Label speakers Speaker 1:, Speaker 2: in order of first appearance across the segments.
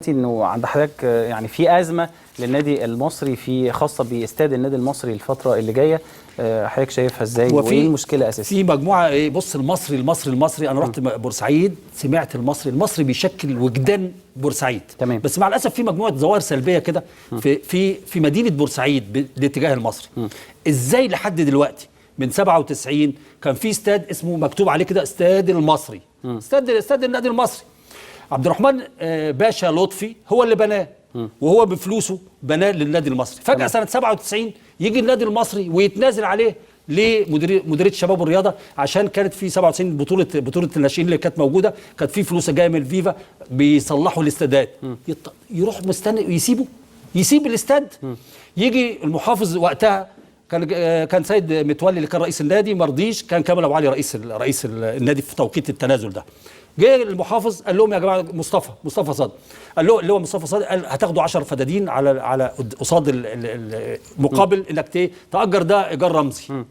Speaker 1: انه عند حضرتك يعني في ازمه للنادي المصري خاصه باستاد النادي المصري الفتره اللي جايه، حضرتك شايفها ازاي وايه المشكله اساسا؟
Speaker 2: في مجموعه بص، المصري انا رحت بورسعيد، سمعت المصري بيشكل وجدان بورسعيد.
Speaker 1: تمام.
Speaker 2: بس مع الاسف في مجموعه ظواهر سلبيه كده في مدينه بورسعيد باتجاه المصري. ازاي لحد دلوقتي من 97 كان في استاد اسمه مكتوب عليه كده استاد المصري، استاد النادي المصري. عبد الرحمن باشا لطفي هو اللي بناه، وهو بفلوسه بناه للنادي المصري. فجأة سنة 97 يجي النادي المصري ويتنازل عليه لمديريه الشباب والرياضه، عشان كانت في 97 بطوله الناشئين اللي كانت موجوده، كانت في فلوس جايه من الفيفا بيصلحوا الاستادات. يروح مستني يسيب الاستاد. يجي المحافظ وقتها كان سيد متولي اللي كان رئيس النادي، ما رضيش، كان كامل ابو علي رئيس النادي في توقيت التنازل ده. جه المحافظ قال لهم يا جماعه، مصطفى صادق قال له، اللي هو مصطفى صادق، قال هتاخدوا 10 فدادين على قصاد مقابل انك تأجر ده ايجار رمزي.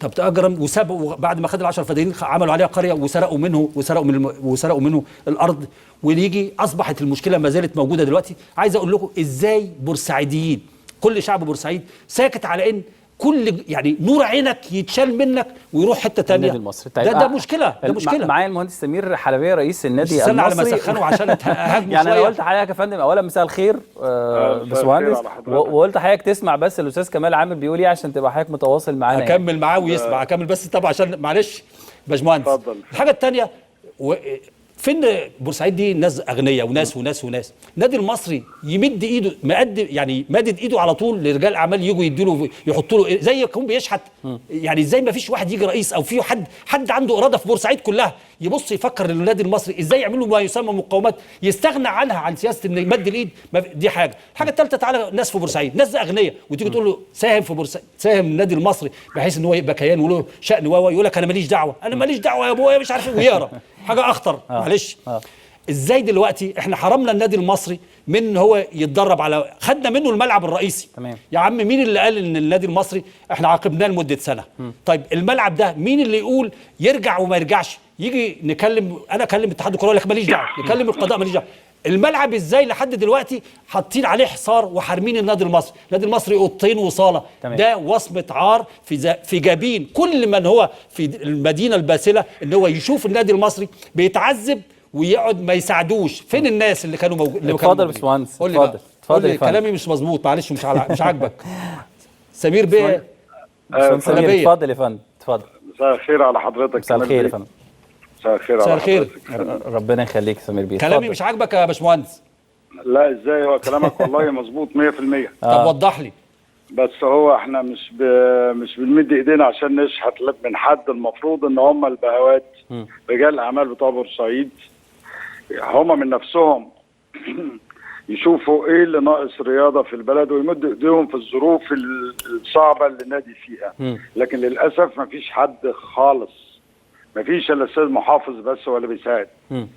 Speaker 2: طب تأجر، وسابوا بعد ما خد ال10 فدادين عملوا عليها قريه وسرقوا منه الارض. ويجي اصبحت المشكله ما زالت موجوده دلوقتي. عايز اقول لكم ازاي بورسعيديين، كل شعب بورسعيد ساكت على ان يعني نور عينك يتشال منك ويروح حته ثانيه.
Speaker 1: النادي المصري
Speaker 2: ده مشكله، ده مشكله.
Speaker 1: معايا المهندس سمير حلبيه رئيس النادي المصري.
Speaker 2: استنى على ما سخنوا عشان اهاجموا
Speaker 1: يعني
Speaker 2: شويه.
Speaker 1: انا قلت حضرتك يا فندم اولا مساء الخير باشمهندس، وقلت حضرتك تسمع بس الاستاذ كمال عامر بيقول ايه عشان تبقى حضرتك متواصل معانا.
Speaker 2: اكمل معاه ويسمع، اكمل بس طبعا عشان معلش باشمهندس.
Speaker 3: اتفضل.
Speaker 2: الحاجه الثانيه، فين بورسعيد دي ناس اغنياء وناس. النادي المصري يمد ايده، مادد ايده على طول لرجال اعمال يجوا يدوا يحطوا له زي يكون بيشحت. يعني ازاي ما فيش واحد يجي رئيس او في حد عنده اراده في بورسعيد كلها يبص يفكر للنادي المصري ازاي يعملوا ما يسمى مقاومات، يستغنى عنها، عن سياسه ان يمد الايد. دي حاجه. الحاجه الثالثه، تعالى ناس في بورسعيد، ناس اغنياء، وتيجي تقول له ساهم في بورسعيد، ساهم النادي المصري بحيث ان هو يبقى كيان وله شأن، يقول لك انا ماليش دعوه يا ابويا مش عارف ايه، ويهرب. حاجه اخطر. معلش. ازاي دلوقتي احنا حرمنا النادي المصري من ان هو يتدرب خدنا منه الملعب الرئيسي.
Speaker 1: تمام.
Speaker 2: يا عم مين اللي قال ان النادي المصري احنا عاقبناه لمده سنه؟ طيب الملعب ده مين اللي يقول يرجع وما يرجعش؟ يجي انا اكلم اتحاد الكوره يقول لك ماليش دعوه، يكلم القضاء ماليش دعوه. الملعب ازاي لحد دلوقتي حاطين عليه حصار وحارمين النادي المصري؟ النادي المصري اوضتين وصاله.
Speaker 1: تمام. ده
Speaker 2: وصمه عار في جبين كل من هو في المدينه الباسله، ان هو يشوف النادي المصري بيتعذب ويقعد ما يساعدوش. فين الناس اللي كانوا موجودين؟
Speaker 1: اتفضل يا باشمهندس،
Speaker 2: اتفضل. كلامي مش مظبوط، معلش، مش عاجبك. سمير بيه.
Speaker 1: سمير اتفضل يا فندم، اتفضل.
Speaker 3: مساء الخير على حضرتك.
Speaker 1: مساء الخير يا فندم.
Speaker 3: مساء الخير على حضرتك.
Speaker 1: ربنا يخليك يا سمير بيه.
Speaker 2: كلامي مش عاجبك يا باشمهندس؟
Speaker 3: لا، ازاي؟ هو كلامك والله مظبوط 100%.
Speaker 2: طب وضح لي.
Speaker 3: بس هو احنا مش بنمد ايدينا عشان نشحت من حد. المفروض ان هم البهوات، رجال الاعمال بتوع بورسعيد، هم من نفسهم يشوفوا ايه اللي ناقص رياضه في البلد ويمدوا ايديهم في الظروف الصعبه اللي النادي فيها. لكن للاسف ما فيش حد خالص، ما فيش الا الاستاذ محافظ بس هو اللي بيساعد،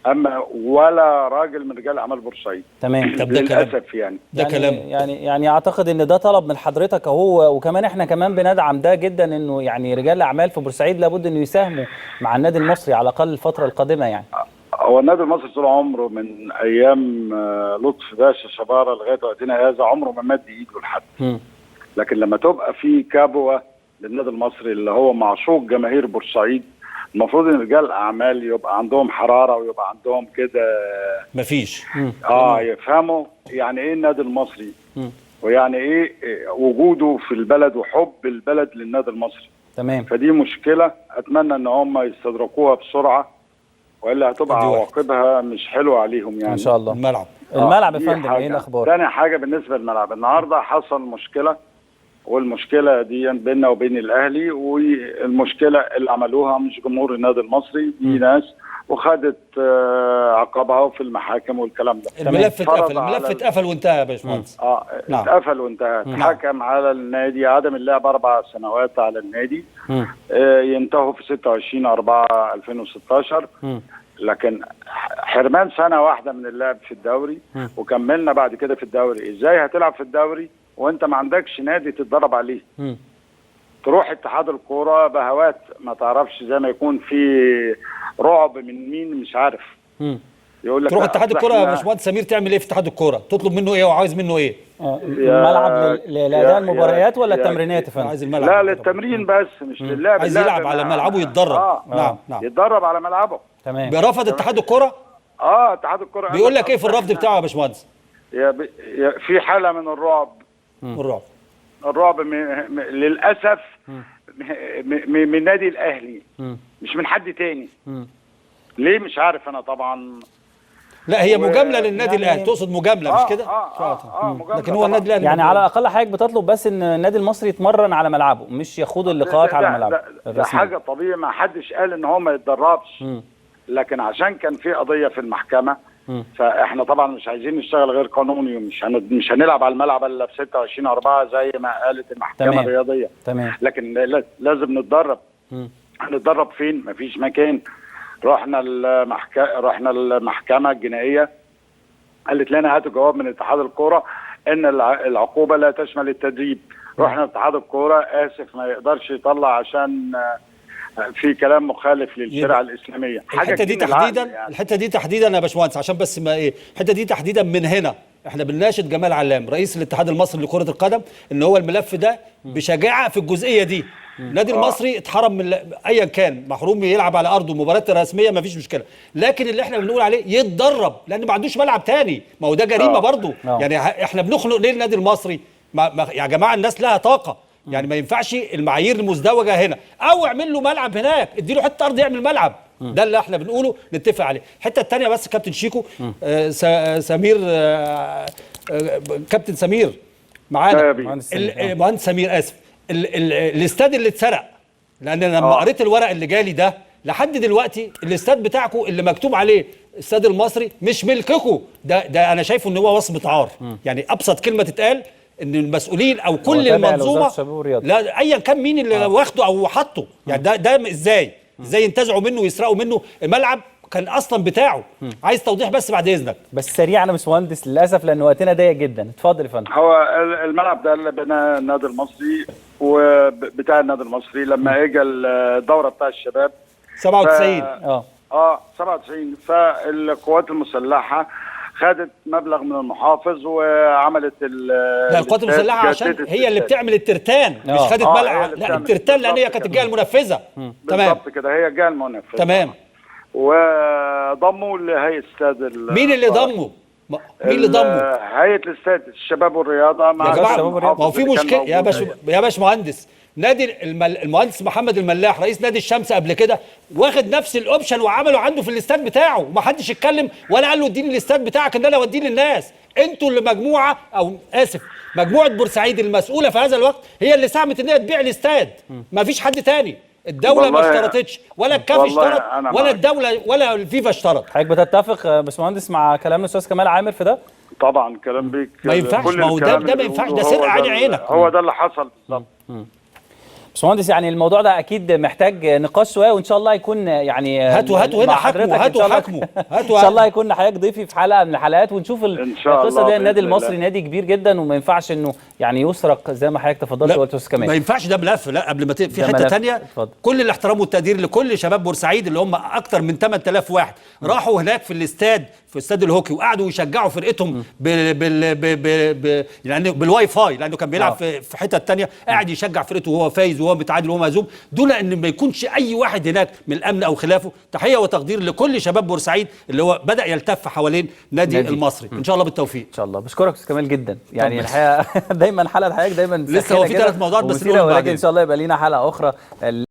Speaker 3: اما ولا راجل من رجال اعمال بورسعيد.
Speaker 1: تمام.
Speaker 2: طب
Speaker 3: للاسف يعني
Speaker 2: ده كلام
Speaker 1: يعني اعتقد ان ده طلب من حضرتك اهو، وكمان احنا كمان بندعم ده جدا، انه يعني رجال الاعمال في بورسعيد لابد انه يساهموا مع النادي المصري على الاقل الفتره القادمه. يعني
Speaker 3: هو النادي المصري طول عمره من ايام لطفي باشا شباره لغايه وقتنا هذا عمره ما مد ايده لحد. لكن لما تبقى في كبوه للنادي المصري اللي هو معشوق جماهير بورسعيد، المفروض ان رجال الاعمال يبقى عندهم حراره ويبقى عندهم كده،
Speaker 2: مفيش.
Speaker 3: يفهموا يعني ايه النادي المصري ويعني ايه وجوده في البلد وحب البلد للنادي المصري.
Speaker 1: تمام.
Speaker 3: فدي مشكله اتمنى ان هم يستدركوها بسرعه، والا هتبقى عواقبها مش حلوه عليهم يعني.
Speaker 1: ان شاء الله.
Speaker 2: الملعب
Speaker 1: يا فندم، ايه الاخبار؟
Speaker 3: ثاني حاجه بالنسبه للملعب، النهارده حصل مشكله، والمشكله دي بيننا وبين الاهلي، والمشكله اللي عملوها مش جمهور النادي المصري، دي ناس وخدت عقابها في المحاكم والكلام ده.
Speaker 2: الملف اتقفل وانتهى يا باشمهندس.
Speaker 3: نعم. اتقفل وانتهى. اتحكم على النادي عدم اللعب 4 سنوات على النادي، ينتهوا في 26/4/2016. لكن حرمان سنه واحده من اللعب في الدوري، وكملنا بعد كده في الدوري. ازاي هتلعب في الدوري وانت ما عندكش نادي تتدرب عليه؟ تروح اتحاد الكوره بهوات ما تعرفش، زي ما يكون في رعب من مين مش عارف. يقول لك
Speaker 2: تروح
Speaker 3: لا،
Speaker 2: اتحاد
Speaker 3: أصل
Speaker 2: الكوره يا
Speaker 3: إحنا-
Speaker 2: باشمهندس سمير تعمل ايه في اتحاد الكوره؟ تطلب منه ايه وعايز منه ايه؟
Speaker 1: ملعب لاداء المباريات ولا التمرينات يا فندم؟
Speaker 2: عايز الملعب.
Speaker 3: لا، للتمرين بس مش للعب.
Speaker 2: عايز
Speaker 3: اللعب
Speaker 2: يلعب على ملعبه ويتدرب.
Speaker 3: نعم. يتدرب على ملعبه.
Speaker 1: تمام.
Speaker 2: برفض اتحاد الكوره.
Speaker 3: اتحاد الكوره
Speaker 2: بيقول لك ايه في الرفض بتاعه يا باشمهندس؟
Speaker 3: في حاله من الرعب. الرعب للاسف من النادي الاهلي، مش من حد تاني. ليه مش عارف انا طبعا.
Speaker 2: لا هي مجامله للنادي
Speaker 1: يعني
Speaker 2: الاهلي، تقصد مجامله مش كده؟
Speaker 3: مجاملة
Speaker 2: لكن هو النادي الاهلي
Speaker 1: يعني على الاقل حضرتك بتطلب بس ان النادي المصري يتمرن على ملعبه، مش يخوض اللقاءات على ملعبه.
Speaker 3: ده حاجه طبيعي، ما حدش قال ان هو ما يتدربش. لكن عشان كان في قضيه في المحكمه، فاحنا طبعا مش عايزين نشتغل غير قانوني، ومش هنلعب على الملعب الا في 26/4 زي ما قالت المحكمه الرياضيه.
Speaker 1: تمام.
Speaker 3: لكن لازم نتدرب. هنتدرب فين؟ مفيش مكان. رحنا المحكمه الجنائيه، قالت لنا هاتوا جواب من اتحاد الكوره ان العقوبه لا تشمل التدريب. رحنا اتحاد الكوره، اسف ما يقدرش يطلع عشان في كلام مخالف للشريعه الاسلاميه.
Speaker 2: الحته دي تحديدا يا باشمهندس، عشان بس ما ايه، الحته دي تحديدا من هنا احنا بنناشد جمال علام رئيس الاتحاد المصري لكره القدم ان هو الملف ده بشجاعه في الجزئيه دي. النادي المصري اتحرم من ايا كان، محروم يلعب على ارضه مباراه رسميه ما فيش مشكله، لكن اللي احنا بنقول عليه يتدرب لان ما عندوش ملعب تاني. ما هو ده جريمه برضه. يعني احنا بنخنق ليه النادي المصري؟ يا جماعه الناس لها طاقه، يعني ما ينفعش المعايير المزدوجه هنا، او اعمل له ملعب هناك، ادي له حته ارض يعمل ملعب. ده اللي احنا بنقوله نتفق عليه. الحته الثانيه بس كابتن شيكو، سمير، كابتن سمير معانا، مهندس سمير اسف، الاستاد اللي اتسرق، لان انا لما قريت الورق اللي جالي ده لحد دلوقتي الاستاد بتاعكم اللي مكتوب عليه الاستاد المصري مش ملككم. ده انا شايفه ان هو وصمه عار. يعني ابسط كلمه تتقال ان المسؤولين او كل المنظومه، لا ايا كان مين اللي واخده او حطه، يعني ده ازاي ينتزعوا منه ويسرقوا منه الملعب كان اصلا بتاعه. عايز توضيح بس بعد اذنك.
Speaker 1: بس سريع انا مش مهندس للاسف لان وقتنا ضيق جدا. اتفضل يا فندم.
Speaker 3: هو الملعب ده اللي بناه النادي المصري، وبتاع النادي المصري لما اجى الدوره بتاع الشباب
Speaker 2: 97
Speaker 3: 97 فالقوات المسلحه خدت مبلغ من المحافظ وعملت
Speaker 2: لا القوات المسلحه عشان هي اللي بتعمل الترتان، مش خدت ملعب. لا الترتان لان هي كانت الجهه المنفذه. تمام
Speaker 3: بالظبط كده، هي الجهه المنفذه.
Speaker 2: تمام.
Speaker 3: وضموا لهيئه استاد
Speaker 2: مين اللي ضمه؟ مين اللي ضمه؟
Speaker 3: هيئه الاستاد الشباب والرياضه مع
Speaker 2: ما هو في مشكله يا باشمهندس. نادي المهندس محمد الملاح رئيس نادي الشمس قبل كده واخد نفس الاوبشن وعمله عنده في الاستاد بتاعه، وما حدش اتكلم ولا قال له اديني الاستاد بتاعك ان انا اوديه للناس. انتوا اللي مجموعه او اسف مجموعه بورسعيد المسؤوله في هذا الوقت هي اللي ساهمت ان هي تبيع الاستاد، ما فيش حد تاني. الدوله ما اشترطتش ولا الكاف اشترط ولا الدوله ولا الفيفا اشترط.
Speaker 1: حضرتك بتتفق يا باشمهندس مع كلام الاستاذ كمال عامر في ده؟
Speaker 3: طبعا كلام بيك
Speaker 2: ما ينفعش. ما هو ده ما ينفعش، ده سرقه عينك.
Speaker 3: هو ده اللي حصل بالظبط.
Speaker 1: باشمهندس يعني الموضوع ده اكيد محتاج نقاش شويه، وان شاء الله يكون يعني
Speaker 2: هاتوا هنا حكمه،
Speaker 1: ان شاء الله يكون حضرتك ضيفي في حلقه من الحلقات ونشوف القصه دي. النادي المصري نادي كبير جدا وما ينفعش انه يعني يسرق زي ما حضرتك تفضلت وقلت استاذ كمال.
Speaker 2: ما ينفعش ده ملف. لا قبل ما في حته ثانيه، كل الاحترام والتقدير لكل شباب بورسعيد اللي هم اكتر من 8000 واحد راحوا هناك في الاستاد، في استاد الهوكي، وقعدوا يشجعوا فرقتهم يعني بالواي فاي، لانه كان بيلعب في حته ثانيه، قاعد يشجع فرقته وهو فايز وهو متعادل وهو مهزوم، دون ان ما يكونش اي واحد هناك من الامن او خلافه. تحيه وتقدير لكل شباب بورسعيد اللي هو بدا يلتف حوالين نادي المصري. ان شاء الله بالتوفيق.
Speaker 1: ان شاء الله. بشكرك استاذ كمال جدا، يعني الحقيقه دايما حلقه حضرتك دايما
Speaker 2: لسه هو في 3 موضوعات بس،
Speaker 1: ولكن ان شاء الله يبقى لينا حلقه اخرى.